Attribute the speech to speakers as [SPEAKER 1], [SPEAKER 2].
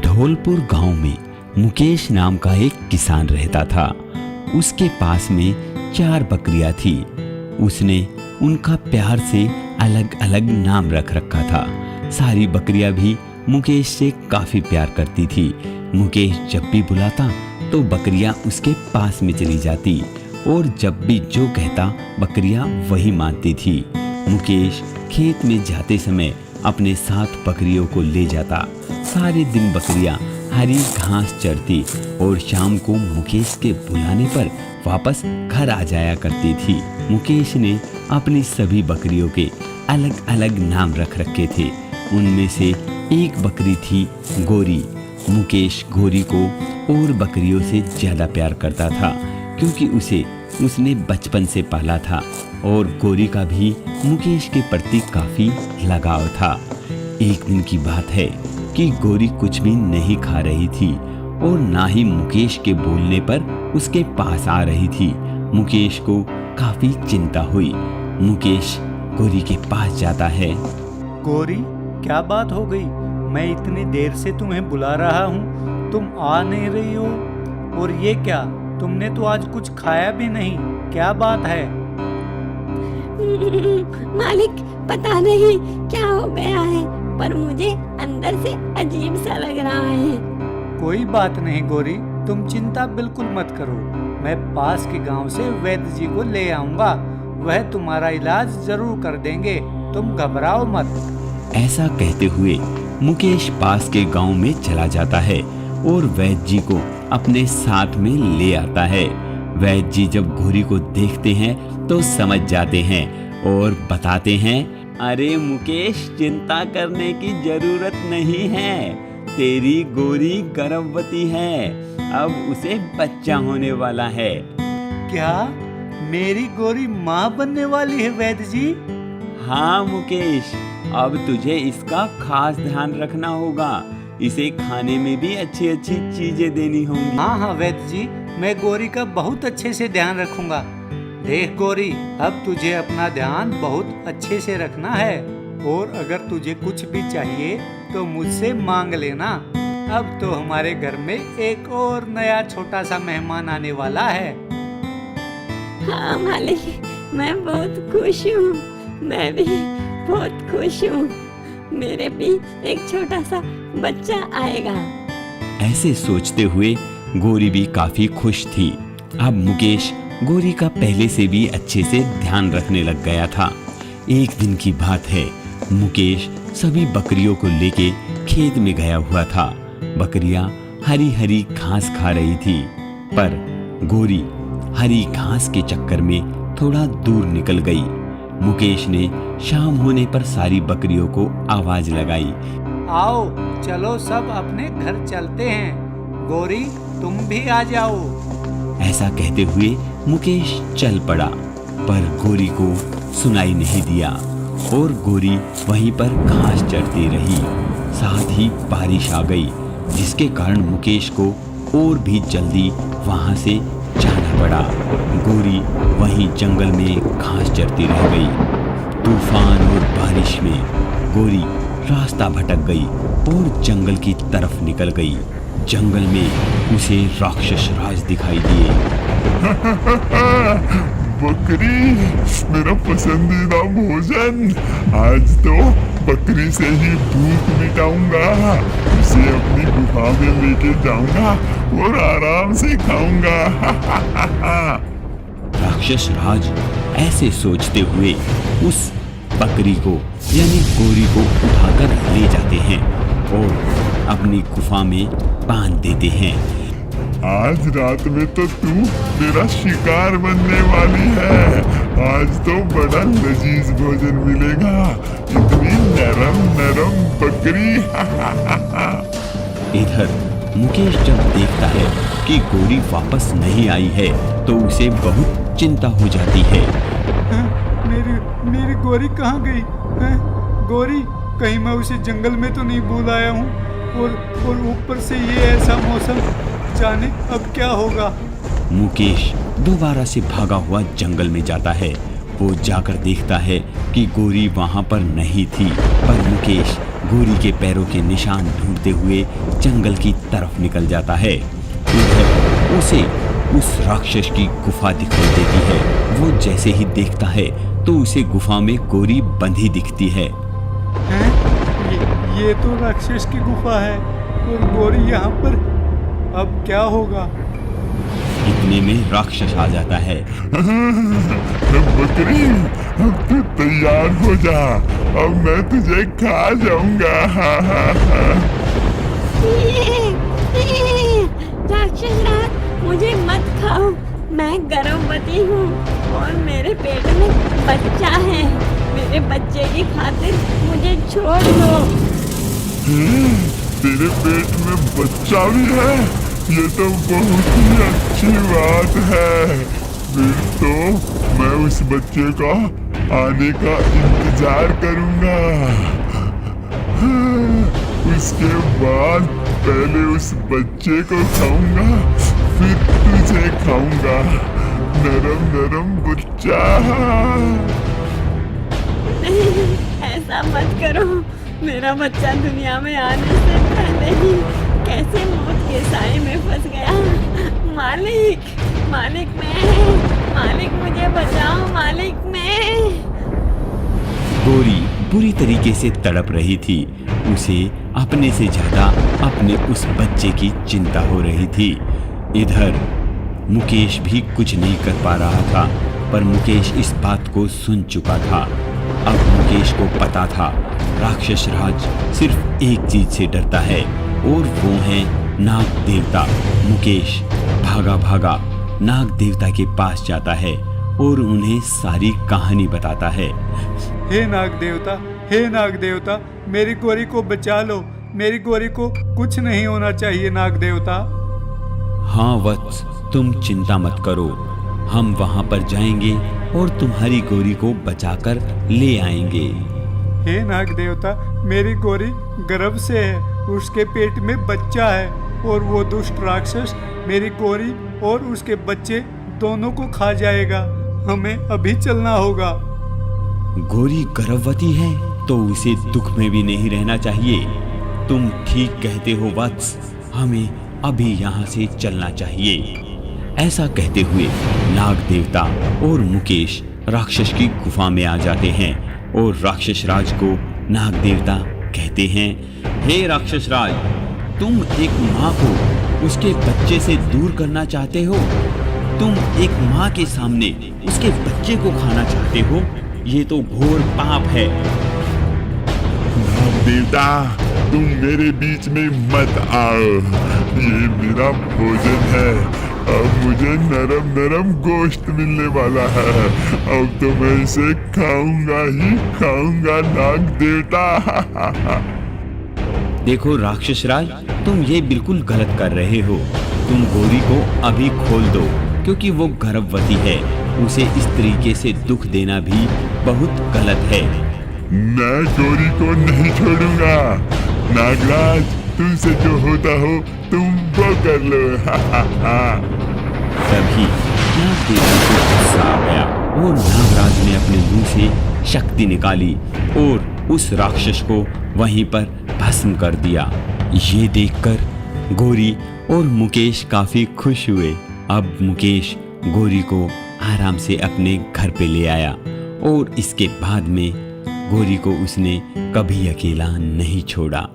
[SPEAKER 1] धौलपुर गांव में मुकेश नाम का एक किसान रहता था। उसके पास में 4 बकरियां थी। उसने उनका प्यार से अलग अलग नाम रख रखा था। सारी बकरियां भी मुकेश से काफी प्यार करती थी। मुकेश जब भी बुलाता तो बकरियां उसके पास में चली जाती और जब भी जो कहता बकरियां वही मानती थी। मुकेश खेत में जाते समय अपने साथ बकरियों को ले जाता। सारे दिन बकरियां हरी घास चरती और शाम को मुकेश के बुलाने पर वापस घर आ जाया करती थी। मुकेश ने अपनी सभी बकरियों के अलग अलग नाम रख रखे थे। उनमें से एक बकरी थी गोरी। मुकेश गोरी को और बकरियों से ज्यादा प्यार करता था क्योंकि उसने बचपन से पाला था और गोरी का भी मुकेश के प्रति काफी लगाव था। एक दिन की बात है कि गोरी कुछ भी नहीं खा रही थी और ना ही मुकेश के बोलने पर उसके पास आ रही थी। मुकेश को काफी चिंता हुई। मुकेश गोरी के पास जाता है।
[SPEAKER 2] गोरी, क्या बात हो गई? मैं इतनी देर से तुम्हें बुला रहा हूँ, तुम आ नहीं रही हो। और ये क्या, तुमने तो आज कुछ खाया भी नहीं, क्या बात है?
[SPEAKER 3] मालिक, पता नहीं क्या हो गया है, पर मुझे अंदर से अजीब सा लग रहा है।
[SPEAKER 2] कोई बात नहीं गोरी, तुम चिंता बिल्कुल मत करो। मैं पास के गांव से वैद्य जी को ले आऊंगा, वह तुम्हारा इलाज जरूर कर देंगे, तुम घबराओ मत।
[SPEAKER 1] ऐसा कहते हुए मुकेश पास के गांव में चला जाता है और वैद्य जी को अपने साथ में ले आता है। वैद्य जी जब गोरी को देखते हैं तो समझ जाते हैं और बताते हैं, अरे मुकेश, चिंता करने की जरूरत नहीं है। तेरी गोरी गर्भवती है, अब उसे बच्चा होने वाला है।
[SPEAKER 2] क्या मेरी गोरी माँ बनने वाली है वैद्य जी?
[SPEAKER 1] हाँ मुकेश, अब तुझे इसका खास ध्यान रखना होगा। इसे खाने में भी अच्छी अच्छी चीजें देनी होंगी।
[SPEAKER 2] हाँ वैद्य जी, मैं गोरी का बहुत अच्छे से ध्यान रखूंगा। देख गोरी, अब तुझे अपना ध्यान बहुत अच्छे से रखना है और अगर तुझे कुछ भी चाहिए तो मुझसे मांग लेना। अब तो हमारे घर में एक और नया छोटा सा मेहमान आने वाला है।
[SPEAKER 3] हाँ मालिक, मैं बहुत खुश हूँ। मैं भी बहुत खुश हूँ। मेरे भी एक छोटा सा बच्चा आएगा।
[SPEAKER 1] ऐसे सोचते हुए गोरी भी काफी खुश थी। अब मुकेश गोरी का पहले से भी अच्छे से ध्यान रखने लग गया था। एक दिन की बात है, मुकेश सभी बकरियों को लेके खेत में गया हुआ था। बकरियां हरी हरी घास खा रही थी, पर गोरी हरी घास के चक्कर में थोड़ा दूर निकल गई। मुकेश ने शाम होने पर सारी बकरियों को आवाज लगाई,
[SPEAKER 2] आओ चलो सब अपने घर चलते हैं। गोरी, तुम भी आ जाओ।
[SPEAKER 1] ऐसा कहते हुए मुकेश चल पड़ा, पर गोरी को सुनाई नहीं दिया और गोरी वहीं पर घास चरती रही। साथ ही बारिश आ गई, जिसके कारण मुकेश को और भी जल्दी वहां से जाना पड़ा। गोरी वहीं जंगल में घास चरती रह गई। तूफान और बारिश में गोरी रास्ता भटक गई और जंगल की तरफ निकल गई। जंगल में उसे राक्षस राज दिखाई दिए।
[SPEAKER 4] बकरी, मेरा पसंदीदा भोजन। आज तो बकरी से ही भूख मिटाऊंगा। उसे अपनी गुफा में लेके जाऊंगा और आराम से खाऊंगा।
[SPEAKER 1] राक्षस राज ऐसे सोचते हुए उस बकरी को यानी गोरी को उठाकर ले जाते हैं और अपनी गुफा में बांध देते हैं।
[SPEAKER 4] आज रात में तो तू मेरा शिकार बनने वाली है। आज तो बड़ा लजीज भोजन मिलेगा। इतनी नरम नरम बकरी।
[SPEAKER 1] इधर मुकेश जब देखता है कि गोरी वापस नहीं आई है तो उसे बहुत चिंता हो जाती है।
[SPEAKER 2] मेरी गोरी कहाँ गई? गोरी, कहीं मैं उसे जंगल में तो नहीं भूल आया हूँ? और ऊपर से ये ऐसा मौसम, जाने अब क्या होगा।
[SPEAKER 1] मुकेश दोबारा से भागा हुआ जंगल में जाता है वो जाकर देखता है कि गोरी वहां पर नहीं थी, पर मुकेश गोरी के पैरों के निशान ढूंढते हुए जंगल की तरफ निकल जाता है। उधर उसे उस राक्षस की गुफा दिखाई देती है। वो जैसे ही देखता है तो उसे गुफा में गोरी बंधी दिखती है।
[SPEAKER 2] हैं? ये तो राक्षस की गुफा है और गोरी यहाँ पर। अब क्या होगा?
[SPEAKER 4] इतने में राक्षस आ जाता है। बकरी, अब तू तैयार हो जा, अब मैं तुझे खा जाऊंगा।
[SPEAKER 3] राक्षस राज, मुझे मत खाओ, मैं गर्भवती हूँ और मेरे पेट में बच्चा है। मेरे बच्चे की खातिर मुझे छोड़ दो।
[SPEAKER 4] तेरे पेट में बच्चा भी है? ये तो बहुत ही अच्छी बात है। फिर तो मैं उस बच्चे का आने का इंतजार करूंगा। उसके बाद पहले उस बच्चे को खाऊंगा, फिर तुझे खाऊंगा। नरम नरम बच्चा।
[SPEAKER 3] नहीं, ऐसा मत करो। मेरा बच्चा दुनिया में आने से पहले ही कैसे मौत के साए में फंस गया। मालिक, मालिक मालिक मुझे बचाओ, मालिक मैं।
[SPEAKER 1] गोरी बुरी तरीके से तड़प रही थी। उसे अपने से ज्यादा अपने उस बच्चे की चिंता हो रही थी। इधर मुकेश भी कुछ नहीं कर पा रहा था, पर मुकेश इस बात को सुन चुका था। अब मुकेश को पता था राक्षस राज सिर्फ एक चीज से डरता है और वो है नाग देवता। मुकेश भागा भागा नाग देवता के पास जाता है और उन्हें सारी कहानी बताता है।
[SPEAKER 2] हे नाग देवता, मेरी गोरी को बचा लो। मेरी गोरी को कुछ नहीं होना चाहिए नाग देवता।
[SPEAKER 1] हाँ वत्स, तुम चिंता मत करो, हम वहां पर जाएंगे और तुम्हारी गोरी को बचाकर ले आएंगे।
[SPEAKER 2] हे नाग देवता, मेरी गोरी गर्भ से है, उसके पेट में बच्चा है और वो दुष्ट राक्षस मेरी गोरी और उसके बच्चे दोनों को खा जाएगा। हमें अभी चलना होगा।
[SPEAKER 1] गोरी गर्भवती है तो उसे दुख में भी नहीं रहना चाहिए। तुम ठीक कहते हो वत्स, हमें अभी यहाँ से चलना चाहिए। ऐसा कहते हुए नाग देवता और मुकेश राक्षस की गुफा में आ जाते हैं और राक्षस राज को नाग देवता कहते हैं, हे राक्षस राज, तुम एक माँ को उसके बच्चे से दूर करना चाहते हो? तुम एक माँ के सामने उसके बच्चे को खाना चाहते हो? ये तो घोर पाप है।
[SPEAKER 4] नाग देवता, तुम मेरे बीच में मत आओ, ये मेरा भोजन है। अब मुझे नरम नरम गोश्त मिलने वाला है। अब तो मैं इसे खाऊंगा ही खाऊंगा नाग देवता।
[SPEAKER 1] देखो राक्षस राज, तुम ये बिल्कुल गलत कर रहे हो। तुम गोरी को अभी खोल दो, क्योंकि वो गर्भवती है। उसे इस तरीके से दुख देना भी बहुत गलत है।
[SPEAKER 4] मैं गोरी को नहीं छोड़ूंगा। नागराज, तुमसे जो होता हो तुम वो कर लो।
[SPEAKER 1] तभी नाग देवता को गुस्सा आ गया और नागराज ने अपने मुंह से शक्ति निकाली और उस राक्षस को वहीं पर भस्म कर दिया। ये देखकर गोरी और मुकेश काफी खुश हुए। अब मुकेश गोरी को आराम से अपने घर पे ले आया और इसके बाद में गोरी को उसने कभी अकेला नहीं छोड़ा।